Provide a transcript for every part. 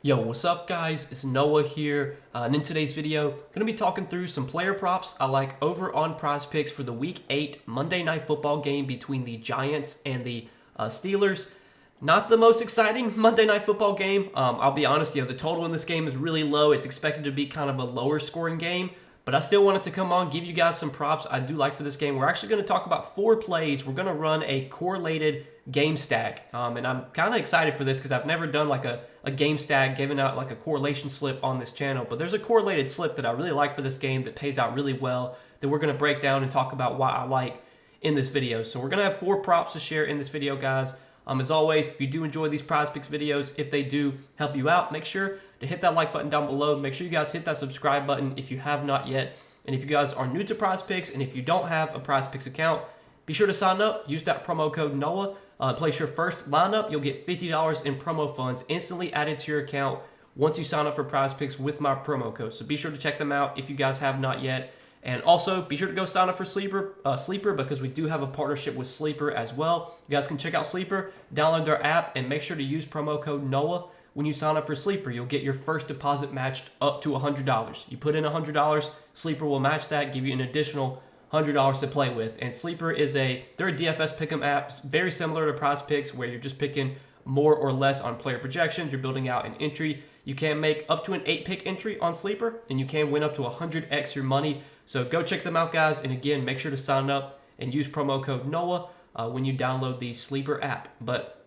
Yo, what's up guys? It's Noah here, and in today's video, going to be talking through some player props I like over on PrizePicks for the Week 8 Monday Night Football game between the Giants and the Steelers. Not the most exciting Monday Night Football game. I'll be honest, the total in this game is really low. It's expected to be kind of a lower scoring game, but I still wanted to come on, give you guys some props I do like for this game. We're actually going to talk about 4 plays. We're going to run a correlated game stack, and I'm kind of excited for this because I've never done like a game stack, giving out like a correlation slip on this channel, but there's a correlated slip that I really like for this game that pays out really well that we're going to break down and talk about why I like in this video. So we're going to have 4 props to share in this video, guys. As always, if you do enjoy these PrizePicks videos, if they do help you out, make sure to hit that like button down below. Make sure you guys hit that subscribe button if you have not yet. And if you guys are new to PrizePicks and if you don't have a PrizePicks account, be sure to sign up. Use that promo code NOAH. Place your first lineup. You'll get $50 in promo funds instantly added to your account once you sign up for PrizePicks with my promo code. So be sure to check them out if you guys have not yet. And also, be sure to go sign up for Sleeper because we do have a partnership with Sleeper as well. You guys can check out Sleeper, download their app, and make sure to use promo code NOAH when you sign up for Sleeper. You'll get your first deposit matched up to $100. You put in $100, Sleeper will match that, give you an additional $100 to play with. And Sleeper they're a DFS pick'em app, very similar to PrizePicks, where you're just picking more or less on player projections. You're building out an entry. You can make up to an 8-pick entry on Sleeper, and you can win up to 100x your money. So go check them out, guys. And again, make sure to sign up and use promo code NOAH when you download the Sleeper app. But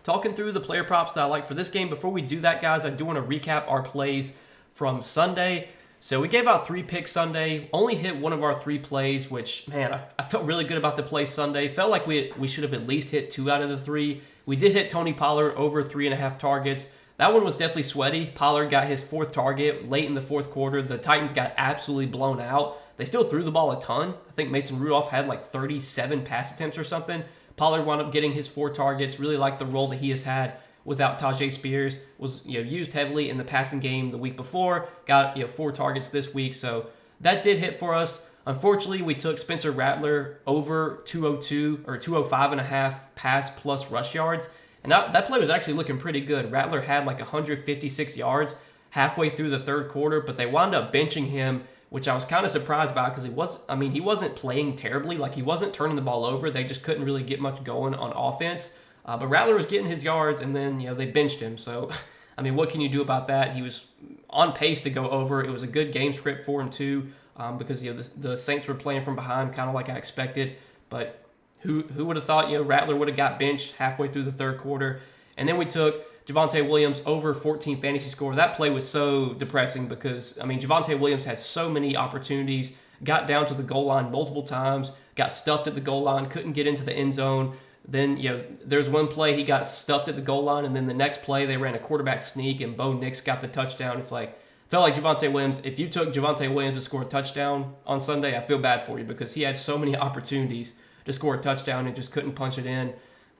talking through the player props that I like for this game, before we do that, guys, I do want to recap our plays from Sunday. So we gave out 3 picks Sunday, only hit one of our 3 plays, which, man, I felt really good about the play Sunday. Felt like we should have at least hit 2 out of the 3. We did hit Tony Pollard over 3.5 targets. That one was definitely sweaty. Pollard got his 4th target late in the 4th quarter. The Titans got absolutely blown out. They still threw the ball a ton. I think Mason Rudolph had like 37 pass attempts or something. Pollard wound up getting his 4 targets. Really like the role that he has had without Tajay Spears. Was used heavily in the passing game the week before. Got 4 targets this week, so that did hit for us. Unfortunately, we took Spencer Rattler over 202 or 205.5 pass plus rush yards, and that play was actually looking pretty good. Rattler had like 156 yards halfway through the 3rd quarter, but they wound up benching him, which I was kind of surprised about because he wasn't playing terribly. Like, he wasn't turning the ball over. They just couldn't really get much going on offense. But Rattler was getting his yards, and then they benched him. So, I mean, what can you do about that? He was on pace to go over. It was a good game script for him too, because the Saints were playing from behind, kind of like I expected. But who would have thought Rattler would have got benched halfway through the 3rd quarter? And then we took Javonte Williams over 14 fantasy score. That play was so depressing because Javonte Williams had so many opportunities, got down to the goal line multiple times, got stuffed at the goal line, couldn't get into the end zone. Then, there's one play he got stuffed at the goal line, and then the next play they ran a quarterback sneak, and Bo Nix got the touchdown. It's like, felt like Javonte Williams. If you took Javonte Williams to score a touchdown on Sunday, I feel bad for you because he had so many opportunities to score a touchdown and just couldn't punch it in.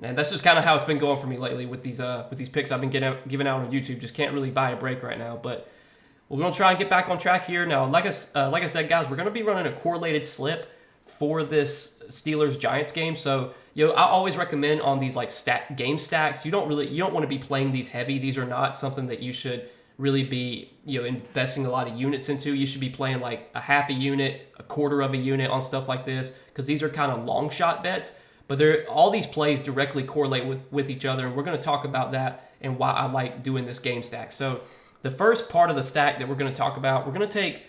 And that's just kind of how it's been going for me lately with these picks I've been giving out on YouTube. Just can't really buy a break right now, but we're going to try and get back on track here. Now, like I said, guys, we're going to be running a correlated slip for this Steelers-Giants game. So, I always recommend on these like game stacks, you don't want to be playing these heavy. These are not something that you should really be, investing a lot of units into. You should be playing like a half a unit, a quarter of a unit on stuff like this, because these are kind of long shot bets. But all these plays directly correlate with each other, and we're going to talk about that and why I like doing this game stack. So the first part of the stack that we're going to talk about, we're going to take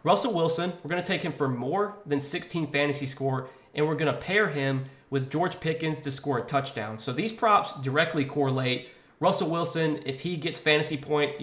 Russell Wilson. We're going to take him for more than 16 fantasy score, and we're going to pair him with George Pickens to score a touchdown. So these props directly correlate. Russell Wilson, if he gets fantasy points,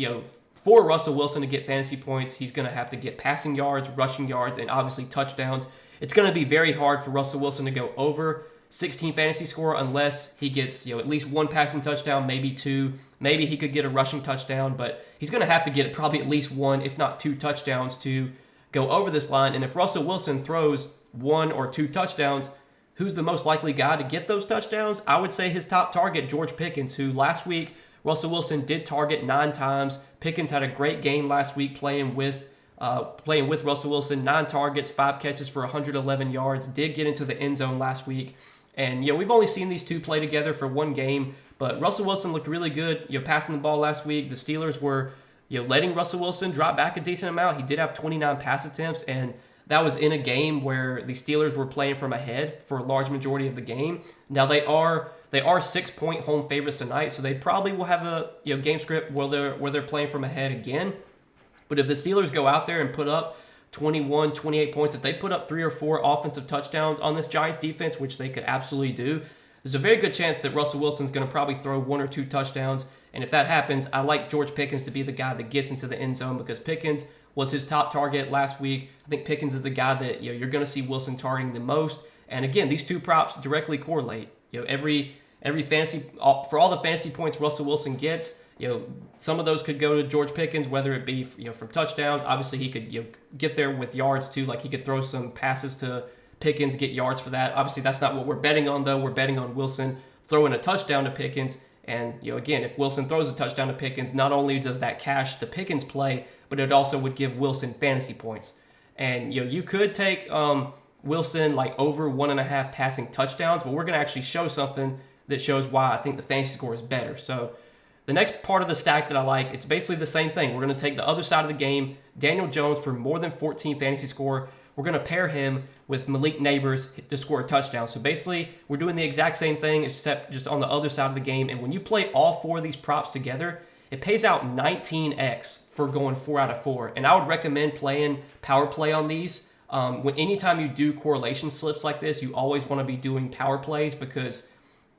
for Russell Wilson to get fantasy points, he's going to have to get passing yards, rushing yards, and obviously touchdowns. It's going to be very hard for Russell Wilson to go over 16 fantasy score unless he gets at least 1 passing touchdown, maybe 2. Maybe he could get a rushing touchdown, but he's going to have to get probably at least 1, if not 2 touchdowns to go over this line. And if Russell Wilson throws 1 or 2 touchdowns, who's the most likely guy to get those touchdowns? I would say his top target, George Pickens, who last week Russell Wilson did target 9 times. Pickens had a great game last week playing with Russell Wilson. 9 targets, 5 catches for 111 yards. Did get into the end zone last week. And, we've only seen these two play together for 1 game, But Russell Wilson looked really good, passing the ball last week. The Steelers were, letting Russell Wilson drop back a decent amount. He did have 29 pass attempts, and that was in a game where the Steelers were playing from ahead for a large majority of the game. Now they are 6-point home favorites tonight, so they probably will have a game script where they're playing from ahead again. But if the Steelers go out there and put up 21, 28 points, if they put up 3 or 4 offensive touchdowns on this Giants defense, which they could absolutely do, there's a very good chance that Russell Wilson's going to probably throw 1 or 2 touchdowns. And if that happens, I like George Pickens to be the guy that gets into the end zone because Pickens was his top target last week. I think Pickens is the guy that you're going to see Wilson targeting the most. And again, these two props directly correlate. Every fantasy, for all the fantasy points Russell Wilson gets, some of those could go to George Pickens, whether it be from touchdowns. Obviously, he could get there with yards too. Like he could throw some passes to Pickens, get yards for that. Obviously, that's not what we're betting on though. We're betting on Wilson throwing a touchdown to Pickens. And again, if Wilson throws a touchdown to Pickens, not only does that cash the Pickens play, but it also would give Wilson fantasy points. And you could take Wilson like over 1.5 passing touchdowns, but we're going to actually show something that shows why I think the fantasy score is better. So the next part of the stack that I like, it's basically the same thing. We're going to take the other side of the game, Daniel Jones for more than 14 fantasy score. We're going to pair him with Malik Neighbors to score a touchdown. So basically, we're doing the exact same thing, except just on the other side of the game. And when you play all 4 of these props together, it pays out 19x for going 4 out of 4. And I would recommend playing power play on these. Anytime you do correlation slips like this, you always want to be doing power plays because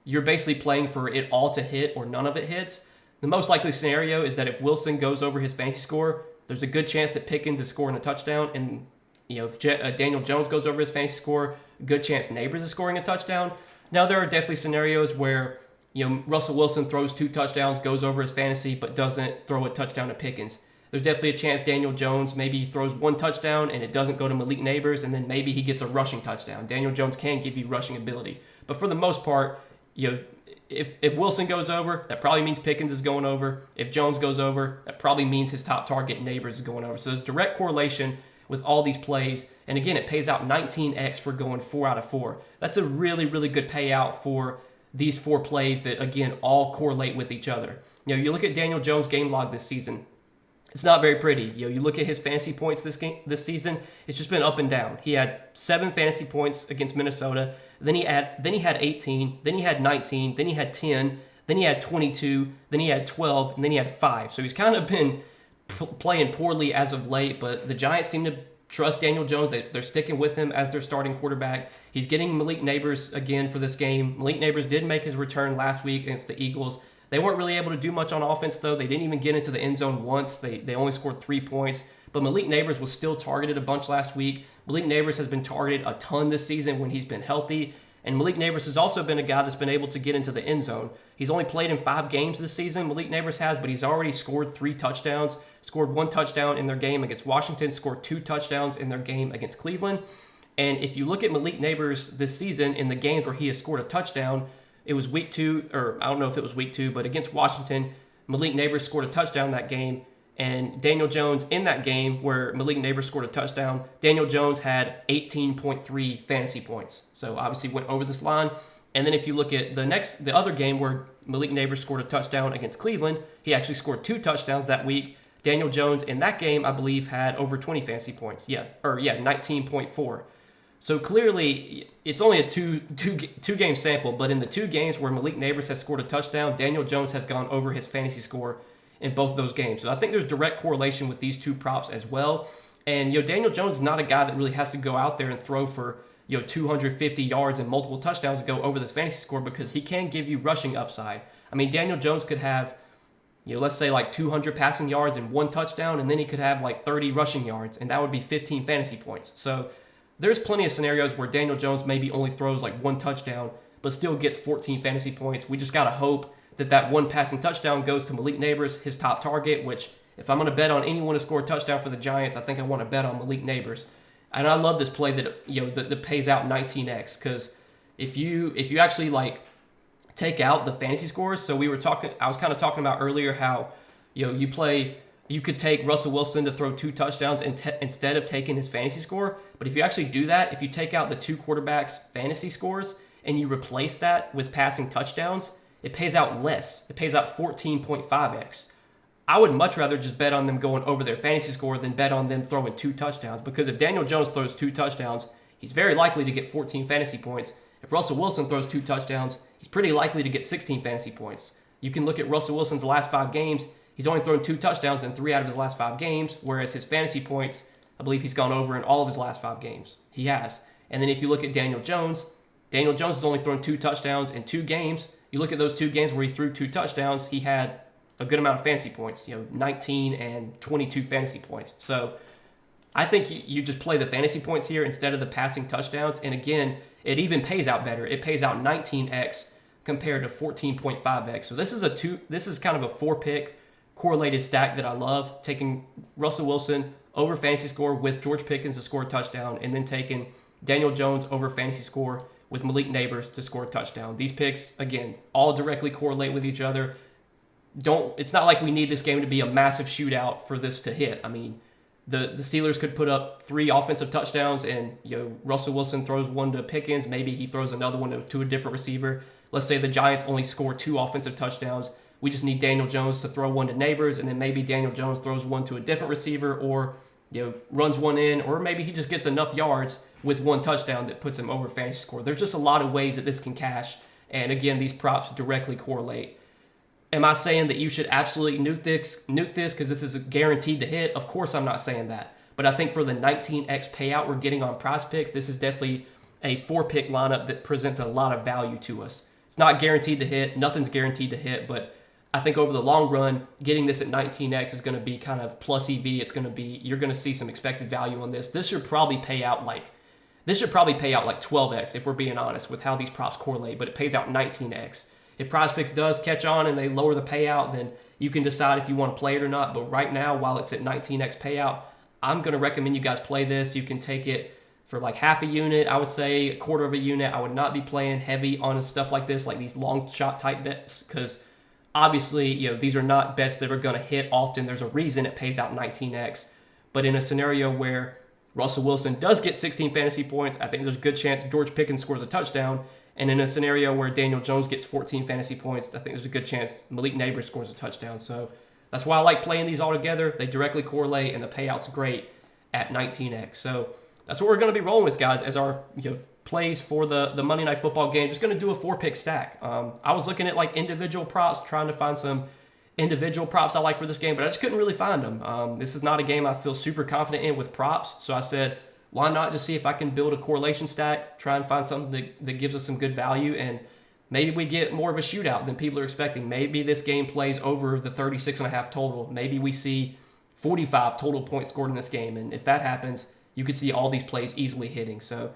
you're basically playing for it all to hit or none of it hits. The most likely scenario is that if Wilson goes over his fantasy score, there's a good chance that Pickens is scoring a touchdown. And if Daniel Jones goes over his fantasy score, good chance Neighbors is scoring a touchdown. Now, there are definitely scenarios where Russell Wilson throws 2 touchdowns, goes over his fantasy, but doesn't throw a touchdown to Pickens. There's definitely a chance Daniel Jones maybe throws 1 touchdown and it doesn't go to Malik Neighbors, and then maybe he gets a rushing touchdown. Daniel Jones can give you rushing ability. But for the most part, if Wilson goes over, that probably means Pickens is going over. If Jones goes over, that probably means his top target Neighbors is going over. So there's direct correlation with all these plays. And again, it pays out 19x for going 4 out of 4. That's a really, really good payout for these 4 plays that, again, all correlate with each other. You look at Daniel Jones' game log this season. It's not very pretty. You look at his fantasy points this season. It's just been up and down. He had 7 fantasy points against Minnesota. Then he had 18. Then he had 19. Then he had 10. Then he had 22. Then he had 12. And then he had 5. So he's kind of been playing poorly as of late, but the Giants seem to trust Daniel Jones. They're sticking with him as their starting quarterback. He's getting Malik Neighbors again for this game. Malik Neighbors did make his return last week against the Eagles. They weren't really able to do much on offense, though. They didn't even get into the end zone once. They only scored 3 points. But Malik Neighbors was still targeted a bunch last week. Malik Neighbors has been targeted a ton this season when he's been healthy. And Malik Neighbors has also been a guy that's been able to get into the end zone. He's only played in 5 games this season, Malik Neighbors has, but he's already scored 3 touchdowns, scored 1 touchdown in their game against Washington, scored 2 touchdowns in their game against Cleveland. And if you look at Malik Neighbors this season in the games where he has scored a touchdown, it was week 2, or I don't know if it was week 2, but against Washington, Malik Neighbors scored a touchdown that game. And Daniel Jones in that game where Malik Neighbors scored a touchdown, Daniel Jones had 18.3 fantasy points. So obviously went over this line. And then if you look at the other game where Malik Neighbors scored a touchdown against Cleveland, he actually scored 2 touchdowns that week. Daniel Jones in that game, I believe, had over 20 fantasy points. 19.4. So clearly, it's only a two game sample, but in the 2 games where Malik Neighbors has scored a touchdown, Daniel Jones has gone over his fantasy score in both of those games. So I think there's direct correlation with these 2 props as well. And Daniel Jones is not a guy that really has to go out there and throw for 250 yards and multiple touchdowns to go over this fantasy score, because he can give you rushing upside. I mean, Daniel Jones could have, let's say like 200 passing yards and 1 touchdown, and then he could have like 30 rushing yards, and that would be 15 fantasy points. So there's plenty of scenarios where Daniel Jones maybe only throws like 1 touchdown, but still gets 14 fantasy points. We just got to hope that 1 passing touchdown goes to Malik Neighbors, his top target, which if I'm going to bet on anyone to score a touchdown for the Giants, I think I want to bet on Malik Neighbors. And I love this play that pays out 19x, because if you actually like take out the fantasy scores, so I was kind of talking about earlier how you could take Russell Wilson to throw 2 touchdowns instead of taking his fantasy score. But if you actually do that, if you take out the 2 quarterbacks' fantasy scores and you replace that with passing touchdowns, it pays out less. It pays out 14.5x. I would much rather just bet on them going over their fantasy score than bet on them throwing 2 touchdowns, because if Daniel Jones throws 2 touchdowns, he's very likely to get 14 fantasy points. If Russell Wilson throws 2 touchdowns, he's pretty likely to get 16 fantasy points. You can look at Russell Wilson's last 5 games. He's only thrown 2 touchdowns in 3 out of his last 5 games, whereas his fantasy points, I believe he's gone over in all of his last 5 games. He has. And then if you look at Daniel Jones has only thrown 2 touchdowns in 2 games. You look at those 2 games where he threw 2 touchdowns, he had a good amount of fantasy points, 19 and 22 fantasy points. So I think you just play the fantasy points here instead of the passing touchdowns. And again, it even pays out better. It pays out 19x compared to 14.5x. So this is kind of a 4-pick correlated stack that I love, taking Russell Wilson over fantasy score with George Pickens to score a touchdown, and then taking Daniel Jones over fantasy score with Malik Neighbors to score a touchdown. These picks, again, all directly correlate with each other. It's not like we need this game to be a massive shootout for this to hit. I mean, the Steelers could put up 3 offensive touchdowns, and Russell Wilson throws 1 to Pickens. Maybe he throws another one to a different receiver. Let's say the Giants only score 2 offensive touchdowns. We just need Daniel Jones to throw 1 to Neighbors, and then maybe Daniel Jones throws 1 to a different receiver, or runs 1 in, or maybe he just gets enough yards with 1 touchdown that puts him over fantasy score. There's just a lot of ways that this can cash, and again, these props directly correlate. Am I saying that you should absolutely nuke this because this is guaranteed to hit? Of course I'm not saying that. But I think for the 19x payout we're getting on PrizePicks, this is definitely a 4-pick lineup that presents a lot of value to us. It's not guaranteed to hit. Nothing's guaranteed to hit. But I think over the long run, getting this at 19x is going to be kind of plus EV. You're going to see some expected value on this. This should probably pay out like 12x if we're being honest with how these props correlate. But it pays out 19x. If PrizePicks does catch on and they lower the payout, then you can decide if you want to play it or not. But right now, while it's at 19x payout, I'm going to recommend you guys play this. You can take it for like half a unit, I would say, a quarter of a unit. I would not be playing heavy on stuff like this, like these long shot type bets, because obviously, these are not bets that are going to hit often. There's a reason it pays out 19x. But in a scenario where Russell Wilson does get 16 fantasy points, I think there's a good chance George Pickens scores a touchdown. And in a scenario where Daniel Jones gets 14 fantasy points, I think there's a good chance Malik Neighbors scores a touchdown. So that's why I like playing these all together. They directly correlate, and the payout's great at 19x. So that's what we're going to be rolling with, guys, as our plays for the Monday Night Football game. Just going to do a 4-pick stack. I was looking at like individual props, trying to find some individual props I like for this game, but I just couldn't really find them. This is not a game I feel super confident in with props, so I said, why not just see if I can build a correlation stack, try and find something that gives us some good value, and maybe we get more of a shootout than people are expecting. Maybe this game plays over the 36.5 total. Maybe we see 45 total points scored in this game, and if that happens, you could see all these plays easily hitting. So,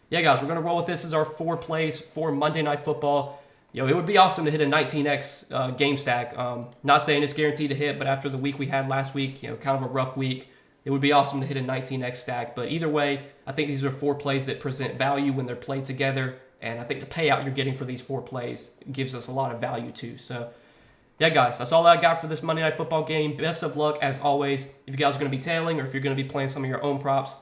yeah, guys, we're going to roll with this as our 4 plays for Monday Night Football. It would be awesome to hit a 19x game stack. Not saying it's guaranteed to hit, but after the week we had last week, kind of a rough week, it would be awesome to hit a 19x stack. But either way, I think these are 4 plays that present value when they're played together. And I think the payout you're getting for these 4 plays gives us a lot of value too. So, yeah, guys, that's all I got for this Monday Night Football game. Best of luck, as always, if you guys are going to be tailing or if you're going to be playing some of your own props.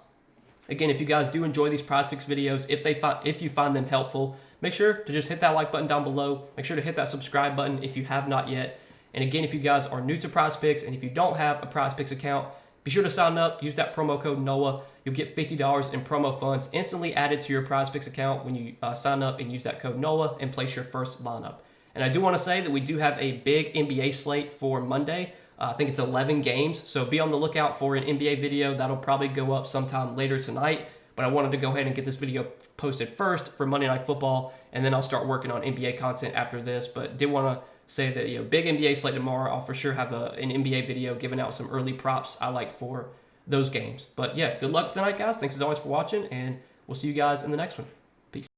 Again, if you guys do enjoy these PrizePicks videos, if you find them helpful, make sure to just hit that like button down below. Make sure to hit that subscribe button if you have not yet. And again, if you guys are new to PrizePicks and if you don't have a PrizePicks account, be sure to sign up. Use that promo code NOAH. You'll get $50 in promo funds instantly added to your PrizePicks account when you sign up and use that code NOAH and place your first lineup. And I do want to say that we do have a big NBA slate for Monday. I think it's 11 games, so be on the lookout for an NBA video. That'll probably go up sometime later tonight, but I wanted to go ahead and get this video posted first for Monday Night Football, and then I'll start working on NBA content after this. But did want to say that big NBA slate tomorrow. I'll for sure have an NBA video giving out some early props I like for those games. But yeah, good luck tonight, guys. Thanks as always for watching, and we'll see you guys in the next one.